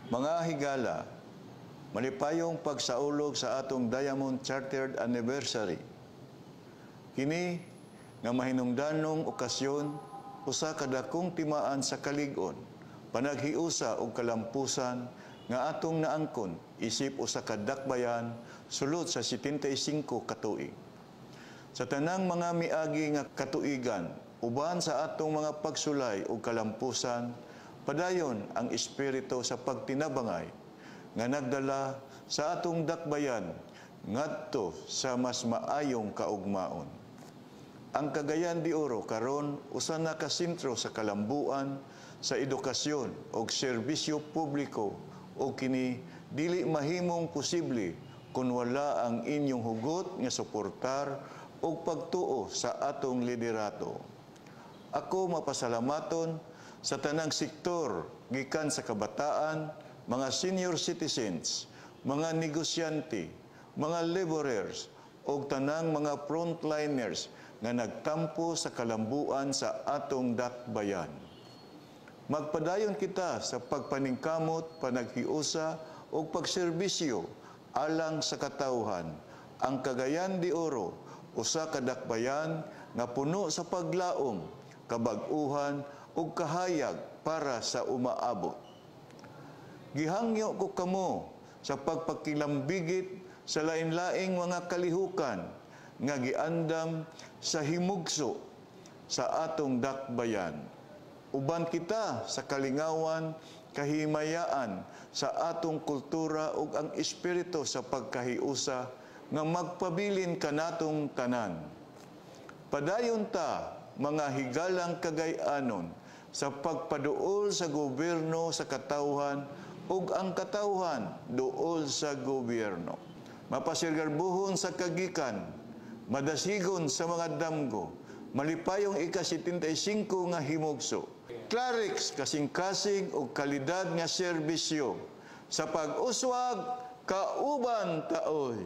Mga higala, malipayong pagsaulog sa atong Diamond Chartered Anniversary. Kini nga mahinungdanong okasyon, usa ka dakong timaan sa kalig-on, panaghiusa og kalampusan nga atong naangkon isip usa ka dakbayan sulod sa 75 ka tuig. Sa tanang mga miagi nga katuigan, uban sa atong mga pagsulay og kalampusan, padayon ang espiritu sa pagtinabangay nga nagdala sa atong dakbayan ngadto sa mas maayong kaugmaon. Ang Cagayan de Oro karon usa na ka sentro sa kalambuan, sa edukasyon ug serbisyo publiko o kini dili mahimong posible kung wala ang inyong hugot nga suportar o pagtuo sa atong liderato. Ako mapasalamaton sa tanang sektor gikan sa kabataan, mga senior citizens, mga negosyante, mga laborers o tanang mga frontliners nga nagtampo sa kalambuan sa atong dakbayan. Magpadayon kita sa pagpaningkamot, panaghiusa o pagserbisyo alang sa katawhan. Ang Cagayan de Oro, usa ka dakbayan nga puno sa paglaom, kabag-uhan ug kahayag para sa umaabot. Gihangyo ko kamo sa pagpakilambigit sa lain-laing mga kalihukan nga giandam sa himugso sa atong dakbayan. Uban kita sa kalingawan, kahimayaan sa atong kultura ug ang espiritu sa pagkahiusa nga magpabilin kanatong tanan. Padayon ta, mga higalang Cagayanon, sa pagpaduol sa gobyerno sa katawhan ug ang katawhan duol sa gobyerno. Mapasirgarbuhon sa kagikan, madasigon sa mga damgo, malipayong ika-75 nga himugso. Clarix kasing-kasing o kalidad nga serbisyo sa pag-uswag kauban taoy.